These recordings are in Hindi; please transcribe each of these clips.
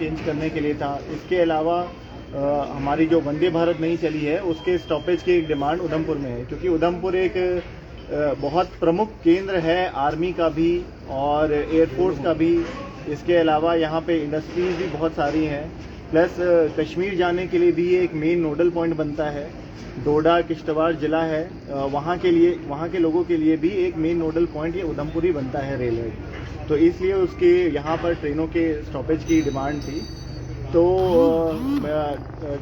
चेंज करने के लिए था। इसके अलावा हमारी जो वंदे भारत नहीं चली है उसके स्टॉपेज की एक डिमांड उधमपुर में है, क्योंकि उधमपुर एक बहुत प्रमुख केंद्र है आर्मी का भी और एयरफोर्स का भी। इसके अलावा यहाँ पे इंडस्ट्रीज भी बहुत सारी हैं, प्लस कश्मीर जाने के लिए भी ये एक मेन नोडल पॉइंट बनता है। डोडा किश्तवाड़ जिला है, वहाँ के लोगों के लिए भी एक मेन नोडल पॉइंट ये उधमपुर ही बनता है रेलवे। तो इसलिए उसके यहाँ पर ट्रेनों के स्टॉपेज की डिमांड थी। तो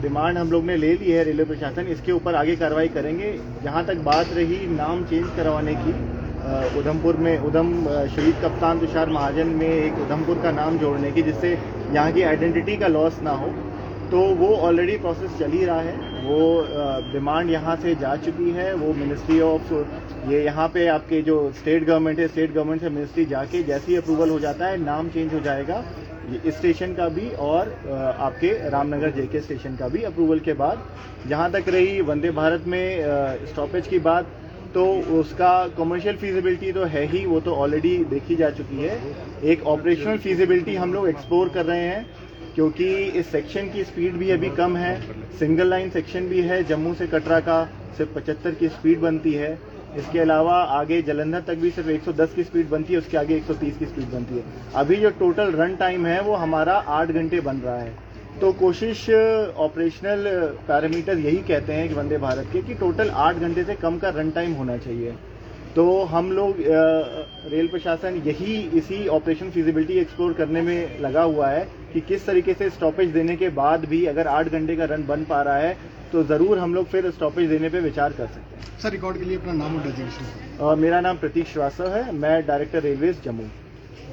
डिमांड हम लोग ने ले ली है रेलवे प्रशासन, इसके ऊपर आगे कार्रवाई करेंगे। जहाँ तक बात रही नाम चेंज करवाने की, उधमपुर में शहीद कप्तान तुषार महाजन में एक उधमपुर का नाम जोड़ने की, जिससे यहाँ की आइडेंटिटी का लॉस ना हो, तो वो ऑलरेडी प्रोसेस चल ही रहा है। वो डिमांड यहाँ से जा चुकी है। वो मिनिस्ट्री ऑफ ये यहाँ पे आपके जो स्टेट गवर्नमेंट है, स्टेट गवर्नमेंट से मिनिस्ट्री जाके जैसे ही अप्रूवल हो जाता है नाम चेंज हो जाएगा इस स्टेशन का भी और आपके रामनगर जेके स्टेशन का भी अप्रूवल के बाद। जहाँ तक रही वंदे भारत में स्टॉपेज की बात, तो उसका कमर्शियल फीजिबिलिटी तो है ही, वो तो ऑलरेडी देखी जा चुकी है। एक ऑपरेशनल फीजिबिलिटी हम लोग एक्सप्लोर कर रहे हैं, क्योंकि इस सेक्शन की स्पीड भी अभी कम है। सिंगल लाइन सेक्शन भी है, जम्मू से कटरा का सिर्फ 75 की स्पीड बनती है। इसके अलावा आगे जलंधर तक भी सिर्फ 110 की स्पीड बनती है, उसके आगे 130 की स्पीड बनती है। अभी जो टोटल रन टाइम है वो हमारा 8 घंटे बन रहा है। तो कोशिश ऑपरेशनल पैरामीटर यही कहते हैं कि वंदे भारत के कि टोटल 8 घंटे से कम का रन टाइम होना चाहिए। तो हम लोग रेल प्रशासन इसी ऑपरेशन फिजिबिलिटी एक्सप्लोर करने में लगा हुआ है कि किस तरीके से स्टॉपेज देने के बाद भी अगर 8 घंटे का रन बन पा रहा है तो ज़रूर हम लोग फिर स्टॉपेज देने पे विचार कर सकते हैं। सर, रिकॉर्ड के लिए अपना नाम और डेजिग्नेशन। मेरा नाम प्रतीक श्रीवास्तव है, मैं डायरेक्टर रेलवेज जम्मू।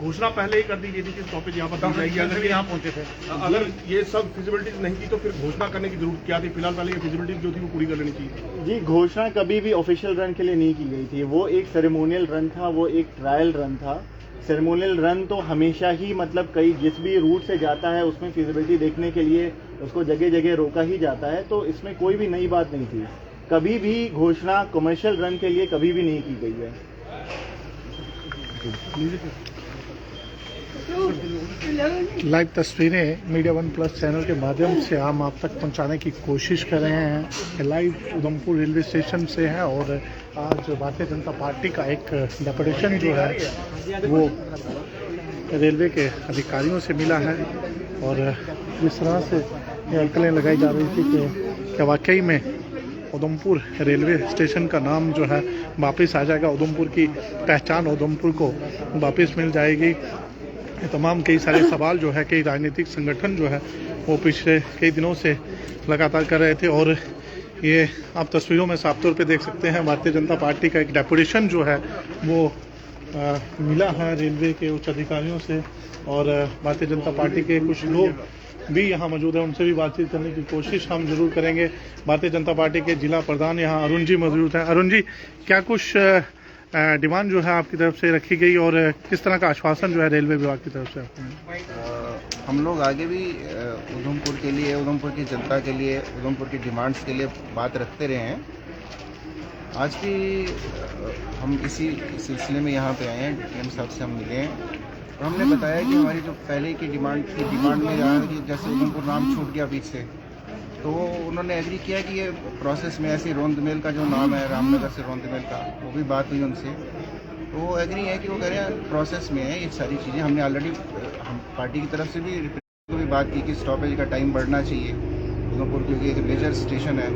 घोषणा पहले ही कर दी गई थी कि स्टॉपेज यहाँ पर दी जाएगी, अगर यहाँ पहुंचे थे। अगर ये सब फिजिबिलिटीज नहीं थी तो फिर घोषणा करने की जरूरत क्या थी? फिलहाल पहले ये फिजिबिलिटीज जो थी वो पूरी कर लेनी चाहिए। जी, घोषणा कभी भी ऑफिशियल रन के लिए नहीं की गई थी। वो एक सेरेमोनियल रन था, वो एक ट्रायल रन था। सेरेमोनियल रन तो हमेशा ही मतलब जिस भी रूट से जाता है उसमें फिजिबिलिटी देखने के लिए उसको जगह जगह रोका ही जाता है। तो इसमें कोई भी नई बात नहीं थी। कभी भी घोषणा कमर्शियल रन के लिए कभी भी नहीं की गई है। लाइव तस्वीरें मीडिया वन प्लस चैनल के माध्यम से हम आप तक पहुंचाने की कोशिश कर रहे हैं। लाइव उधमपुर रेलवे स्टेशन से है और आज भारतीय जनता पार्टी का एक डेपुटेशन जो है वो रेलवे के अधिकारियों से मिला है और जिस तरह से ये अटकलें लगाई जा रही थी कि क्या वाकई में उधमपुर रेलवे स्टेशन का नाम जो है वापस आ जाएगा, उधमपुर की पहचान उधमपुर को वापस मिल जाएगी। तमाम कई सारे सवाल जो है कई राजनीतिक संगठन जो है वो पिछले कई दिनों से लगातार कर रहे थे और ये आप तस्वीरों में साफ तौर पे देख सकते हैं भारतीय जनता पार्टी का एक डेपुटेशन जो है वो मिला है रेलवे के उच्च अधिकारियों से और भारतीय जनता पार्टी के कुछ लोग भी यहाँ मौजूद है, उनसे भी बातचीत करने की कोशिश हम जरूर करेंगे। भारतीय जनता पार्टी के जिला प्रधान यहाँ अरुण जी मौजूद हैं। अरुण जी, क्या कुछ डिमांड जो है आपकी तरफ से रखी गई और किस तरह का आश्वासन जो है रेलवे विभाग की तरफ से आपको है? हम लोग आगे भी उधमपुर के लिए, उधमपुर की जनता के लिए, उधमपुर की डिमांड्स के लिए बात रखते रहे हैं। आज भी हम इसी सिलसिले में यहाँ पे आए हैं, डीएम साहब से हम मिले हैं और हमने बताया कि हमारी जो पहले की डिमांड में रहा कि जैसे उधमपुर नाम छूट गया बीच से, तो उन्होंने एग्री किया कि ये प्रोसेस में ऐसी रोंदमेल का जो नाम है रामनगर से रोंदमेल का, वो भी बात हुई उनसे, तो वो एग्री है कि वो कह रहे हैं प्रोसेस में है ये सारी चीज़ें। हमने ऑलरेडी हम पार्टी की तरफ से भी बात की कि स्टॉपेज का टाइम बढ़ना चाहिए उधमपुर, क्योंकि एक मेजर स्टेशन है,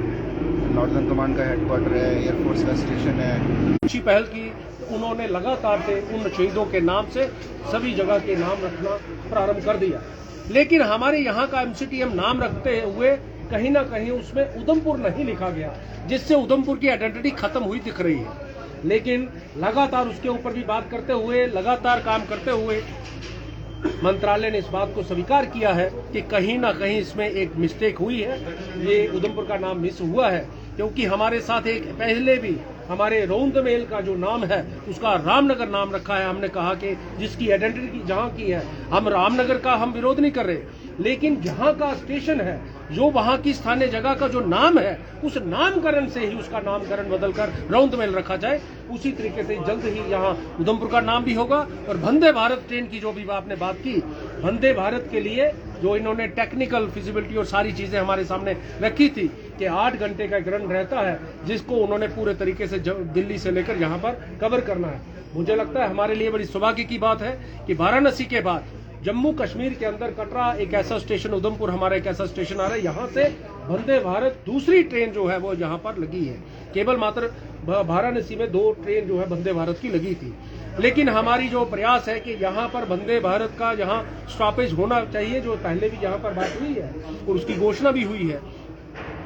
नॉर्दर्न कमांड का हेडक्वार्टर है, एयरफोर्स का स्टेशन है। अच्छी पहल की उन्होंने, लगातार से उन शहीदों के नाम से सभी जगह के नाम रखना प्रारंभ कर दिया। लेकिन हमारे यहाँ का एमसीटीएम नाम रखते हुए कहीं ना कहीं उसमें उधमपुर नहीं लिखा गया, जिससे उधमपुर की आइडेंटिटी खत्म हुई दिख रही है। लेकिन लगातार उसके ऊपर भी बात करते हुए, लगातार काम करते हुए मंत्रालय ने इस बात को स्वीकार किया है कि कहीं ना कहीं इसमें एक मिस्टेक हुई है, ये उधमपुर का नाम मिस हुआ है। क्योंकि हमारे साथ एक पहले भी हमारे रोंदमेल का जो नाम है उसका रामनगर नाम रखा है। हमने कहा कि जिसकी आइडेंटिटी जहाँ की है, हम रामनगर का हम विरोध नहीं कर रहे, लेकिन जहाँ का स्टेशन है, जो वहाँ की स्थानीय जगह का जो नाम है, उस नामकरण से ही उसका नामकरण बदलकर रोंदमेल रखा जाए। उसी तरीके से जल्द ही यहाँ उधमपुर का नाम भी होगा। और वंदे भारत ट्रेन की जो भी आपने बात की, वंदे भारत के लिए जो इन्होंने टेक्निकल फिजिबिलिटी और सारी चीज़ें हमारे सामने रखी थी कि 8 घंटे का एक रन रहता है जिसको उन्होंने पूरे तरीके से दिल्ली से लेकर यहाँ पर कवर करना है। मुझे लगता है हमारे लिए बड़ी सौभाग्य की बात है कि वाराणसी के बाद जम्मू कश्मीर के अंदर कटरा एक ऐसा स्टेशन, उधमपुर हमारा एक ऐसा स्टेशन आ रहा है, यहाँ से वंदे भारत दूसरी ट्रेन जो है वो यहाँ पर लगी है। केवल मात्र वाराणसी में 2 ट्रेन जो है वंदे भारत की लगी थी, लेकिन हमारी जो प्रयास है कि यहाँ पर वंदे भारत का जहाँ स्टॉपेज होना चाहिए, जो पहले भी यहाँ पर बात हुई है और उसकी घोषणा भी हुई है,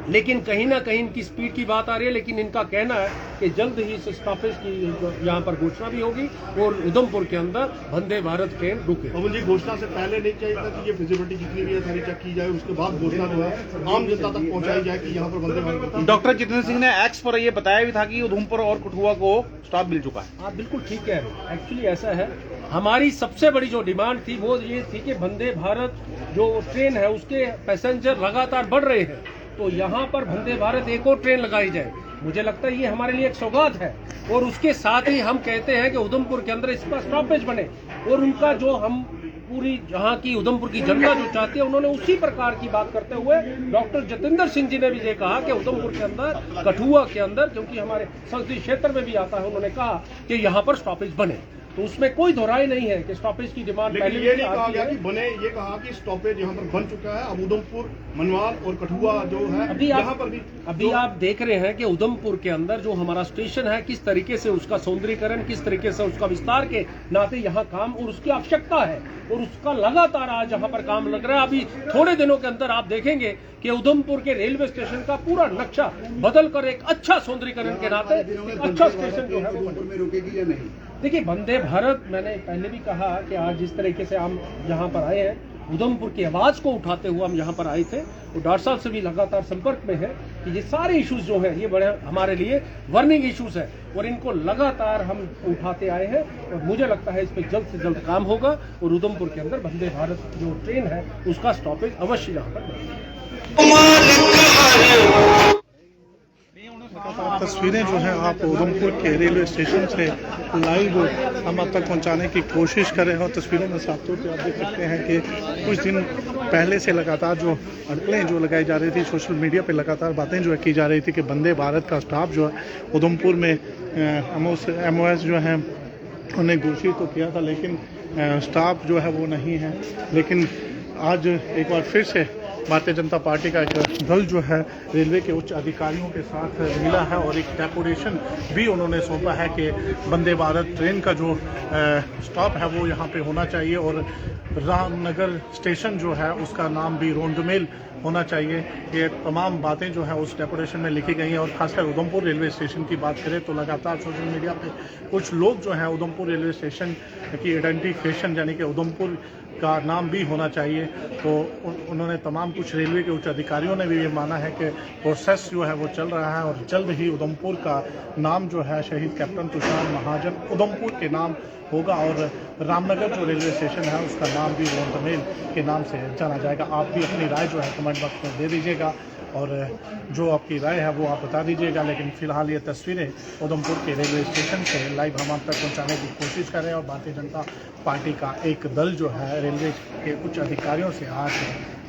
लेकिन कहीं ना कहीं इनकी स्पीड की बात आ रही है। लेकिन इनका कहना है कि जल्द ही इस स्टॉपेज की यहाँ पर घोषणा भी होगी और उधमपुर के अंदर वंदे भारत ट्रेन रुके। पवन जी, घोषणा से पहले नहीं चाहिए था कि ये फिजिबिलिटी जितनी भी है सारी चेक की जाए, उसके बाद घोषणा जो है आम जनता तक पहुंचाई जाए कि यहाँ पर वंदे भारत। डॉक्टर जितेंद्र सिंह ने एक्स पर ये बताया भी था कि उधमपुर और कठुआ को स्टॉप मिल चुका है। आप बिल्कुल ठीक कह रहे हैं। एक्चुअली ऐसा है, हमारी सबसे बड़ी जो डिमांड थी वो ये थी कि वंदे भारत जो ट्रेन है उसके पैसेंजर लगातार बढ़ रहे हैं, तो यहाँ पर वंदे भारत एक और ट्रेन लगाई जाए। मुझे लगता है ये हमारे लिए एक सौगात है और उसके साथ ही हम कहते हैं कि उधमपुर के अंदर इसका स्टॉपेज बने और उनका जो हम पूरी जहाँ की उधमपुर की जनता जो चाहती है, उन्होंने उसी प्रकार की बात करते हुए डॉक्टर जितेंद्र सिंह जी ने भी ये कहा कि उधमपुर के अंदर, कठुआ के अंदर, क्योंकि हमारे संसदीय क्षेत्र में भी आता है, उन्होंने कहा कि यहाँ पर स्टॉपेज बने। तो उसमें कोई दोहराई नहीं है कि स्टॉपेज की डिमांड पहले ये नहीं कहा गया कि बने, ये कहा कि स्टॉपेज यहाँ पर बन चुका है। अब उधमपुर, मनवाल और कठुआ जो है यहाँ पर भी अभी आप देख रहे हैं कि उधमपुर के अंदर जो हमारा स्टेशन है, किस तरीके से उसका सौंदर्यीकरण, किस तरीके से उसका विस्तार के नाते यहाँ काम और उसकी आवश्यकता है और उसका लगातार आज यहाँ पर काम लग रहा है। अभी थोड़े दिनों के अंदर आप देखेंगे कि उधमपुर के रेलवे स्टेशन का पूरा नक्शा बदल कर एक अच्छा सौंदर्यीकरण के नाते एक अच्छा स्टेशन जो है वो में रुकेगी या नहीं। देखिए, वंदे भारत, मैंने पहले भी कहा कि आज जिस तरीके से हम यहाँ पर आए हैं, उधमपुर की आवाज को उठाते हुए हम यहाँ पर आए थे और डॉक्टर साहब से भी लगातार संपर्क में है कि ये सारे इश्यूज जो हैं ये बड़े हमारे लिए वर्निंग इश्यूज है और इनको लगातार हम उठाते आए हैं और मुझे लगता है इस पर जल्द से जल्द काम होगा और उधमपुर के अंदर वंदे भारत जो ट्रेन है उसका स्टॉपेज अवश्य यहाँ पर बनेगा। तस्वीरें जो हैं आप उधमपुर के रेलवे स्टेशन से लाइव हम आप तक पहुंचाने की कोशिश कर रहे हैं और तस्वीरों में साफ तौर पे आप देख सकते हैं कि कुछ दिन पहले से लगातार जो अटकलें जो लगाई जा रही थी, सोशल मीडिया पे लगातार बातें जो है की जा रही थी कि वंदे भारत का स्टाफ जो है उधमपुर में MOS जो है उन्हें घोषित तो किया था, लेकिन स्टाफ जो है वो नहीं है। लेकिन आज एक बार फिर से भारतीय जनता पार्टी का एक दल जो है रेलवे के उच्च अधिकारियों के साथ मिला है और एक डेकोरेशन भी उन्होंने सौंपा है कि वंदे भारत ट्रेन का जो स्टॉप है वो यहाँ पे होना चाहिए और रामनगर स्टेशन जो है उसका नाम भी रोंडमेल होना चाहिए। ये तमाम बातें जो है उस डेकोरेशन में लिखी गई हैं और खासकर उधमपुर रेलवे स्टेशन की बात करें तो लगातार सोशल मीडिया पे कुछ लोग जो हैं उधमपुर रेलवे स्टेशन की आइडेंटिफिकेशन यानी कि उधमपुर का नाम भी होना चाहिए, तो उन्होंने तमाम कुछ रेलवे के उच्च अधिकारियों ने भी ये माना है कि प्रोसेस जो है वो चल रहा है और जल्द ही उधमपुर का नाम जो है शहीद कैप्टन तुषार महाजन उधमपुर के नाम होगा और रामनगर जो रेलवे स्टेशन है उसका नाम भी रोंडमेल के नाम से जाना जाएगा। आप भी अपनी राय जो है कमेंट बॉक्स में दे दीजिएगा और जो आपकी राय है वो आप बता दीजिएगा। लेकिन फिलहाल ये तस्वीरें उधमपुर के रेलवे स्टेशन से लाइव हम आप तक पहुंचाने की कोशिश कर रहे हैं और भारतीय जनता पार्टी का एक दल जो है रेलवे के उच्च अधिकारियों से आज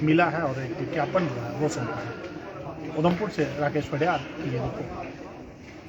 मिला है और एक विज्ञापन जो है वो सौंपा है। उधमपुर से राकेश पटियाल, ये रिपोर्ट।